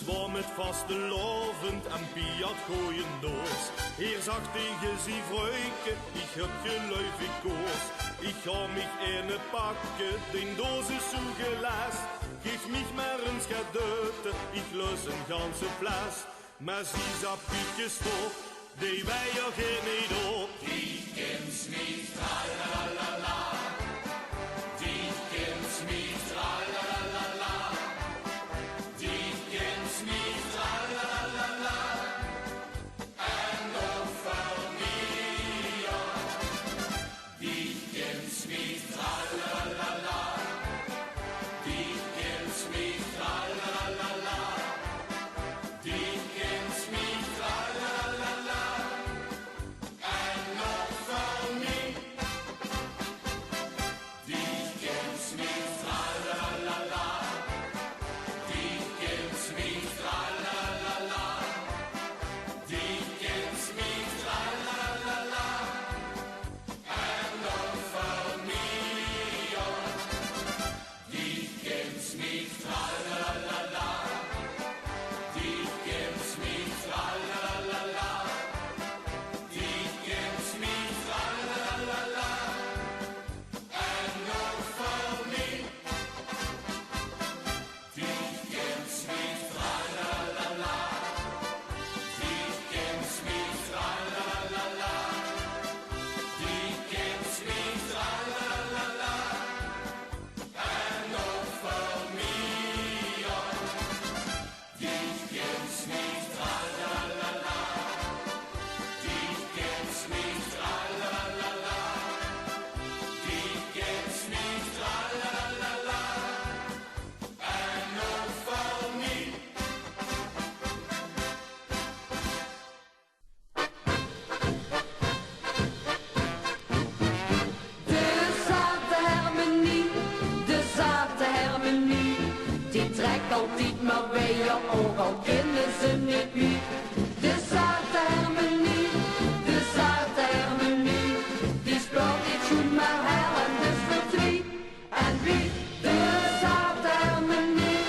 zwom met vastelovend en Piat gooien doos. Hier zag tegen sie Freuke, ich hab geläufig koos. Ich ga mich eine packe, den Dose zugelässt. Gib mich mehr ins Gedöte, ich löse een ganze Flas. Maar sie sa Piekes toch, die wij ja geen niet op. Die kent niet, tralalala. Die kent niet, tralalala. Die kent niet, tralalala. En nog veel meer. Die kent niet, tralalala. Die kent niet, tralalala. Die kent niet, tralalala. En nog veel meer. Die kent niet, tralalala. Die kent niet, tralalala. Die kent niet, tralalala. En nog veel meer. Die kent niet, tralalala. Die kent niet, tralalala. Die kent niet, tralalala. En nog veel meer. Die kent niet, tralalala. Die kent niet, tralalala. Die kent niet, tralalala. En nog veel meer. Die kent niet, tralalala. Die kent niet, tralalala. Die kent niet, tralalala. En nog veel meer. De zate Hermenie, die trekt altijd maar bij je oog, al kennen ze niet wie. De zate Hermenie, die speelt niet goed maar her en dus verdriet. En wie? De zate Hermenie,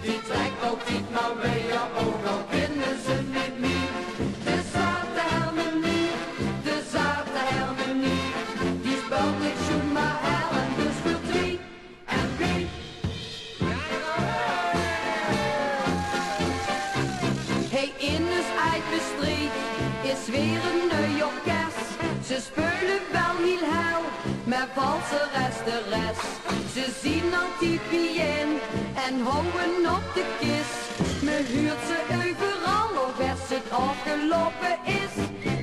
die trekt altijd maar bij je oog, al kennen ze niet wie. De zate Hermenie, die speelt niet goed maar her en dus verdriet. En wie? Hey, in dus Eidbestreek is weer een nieuw orkest. Ze spelen wel heel hel, maar valse rest. Ze zien altijd bien en houden op de kist. Me huurt ze overal of als het afgelopen is.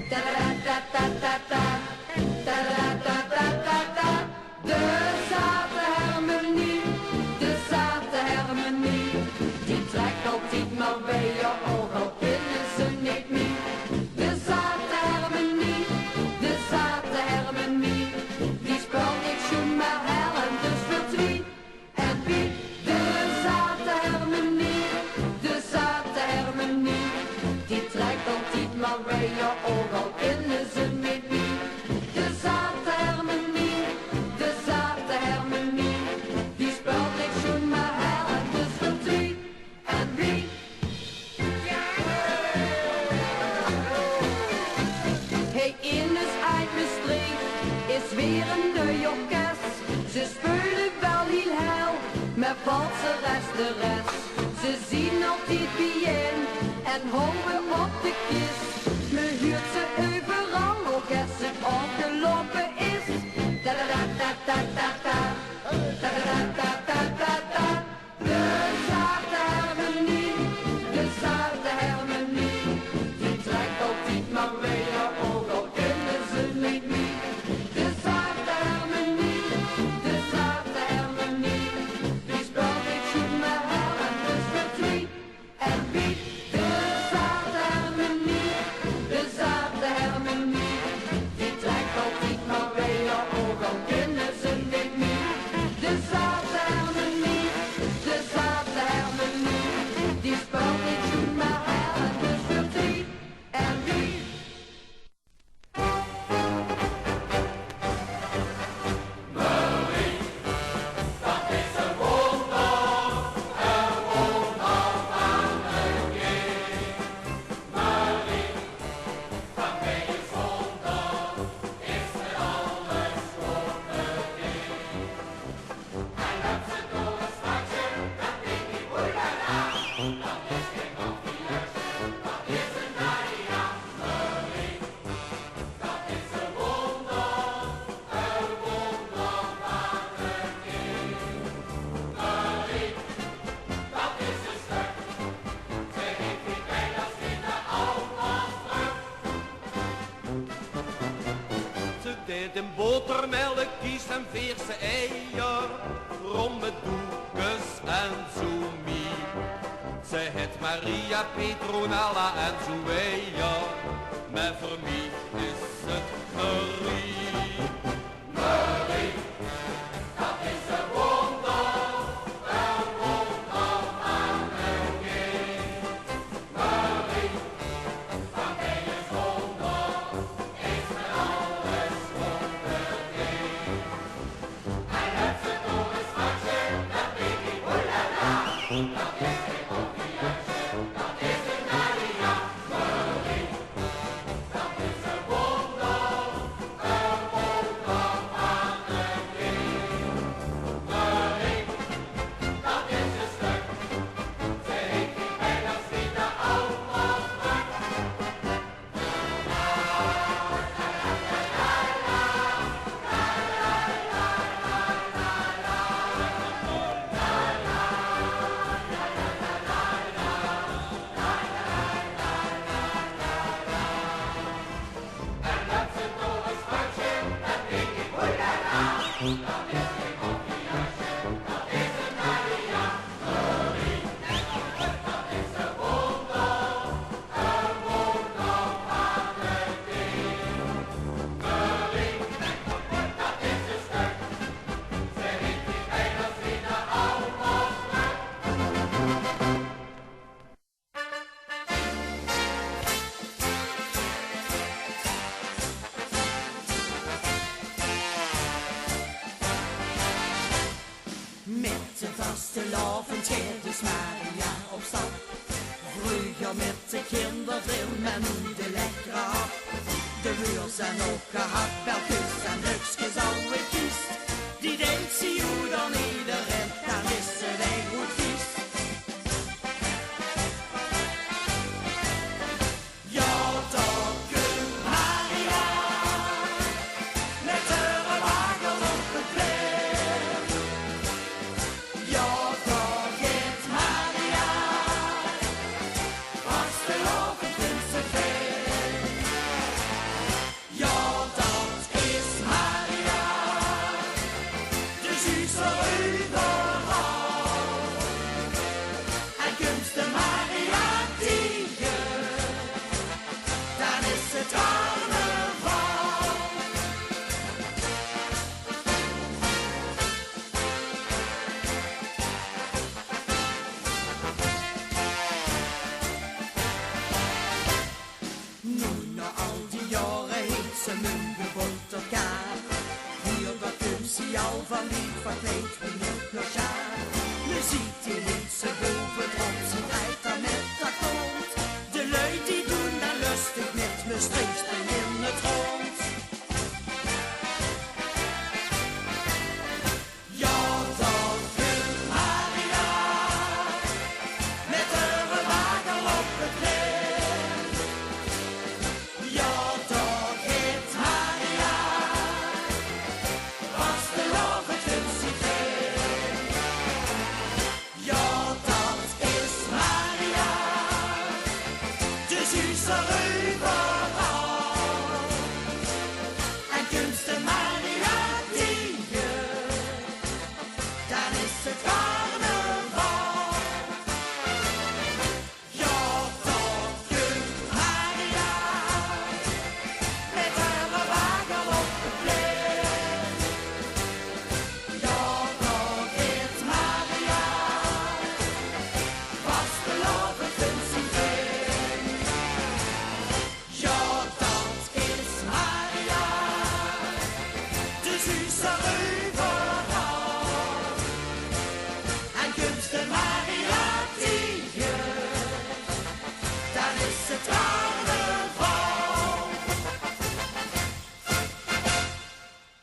Ta-da-da-da-da-da, ta-da-da-da-da-da. De zate Hermenie, die trekt altijd maar bij je oog, al kunnen ze niet meer. De zate Hermenie, die speelt niet goed maar her en dus verdriet. En wie? De zate Hermenie, die trekt altijd maar bij je oog, al kunnen ze niet meer. De zate Hermenie, die speelt niet goed maar her en dus verdriet. En wie? Hey, in dus Eidbestreek is weer een nieuw orkest. Ze spelen wel heel hel, maar valse rest. Ze zien altijd bien en houden op de kist. Me huurt ze overal, ook als het afgelopen is. Ta-da-da-da-da-da-da, ta-da-da-da-da-da-da. De zate Hermenie, die trekt altijd maar bij je oog, al kunnen ze niet meer. De zate Hermenie, die speelt niet goed maar her en In botermelk, kies en veerse eier, romme doekes en zoemie. Ze het Maria, Petronella en Zoeia, maar voor mij is het Marie. Marie, dat is een wonder van een kind. Marie, van je zonder is me alles wonderkind. Hij heeft ze door een schatje, dat biggie oelala. Dat is geen koffiehuisje, dat is een Maria. Marie, dat is een wonder van een kind. Marie, dat is een stuk. Ze heeft die bijna schiet de allemaal druk. En dat ze door een schatje, dat biggie oelala. Dat is geen koffiehuisje, dat is een Maria. Marie, dat is een wonder van een kind. Marie, dat is een stuk. Ze heeft die bijna schiet de allemaal druk. Met de vaste lovend dus Maria op stap. Vroeger met de kinderen en de lekkere hap. De huurs en ook gehad, wel kus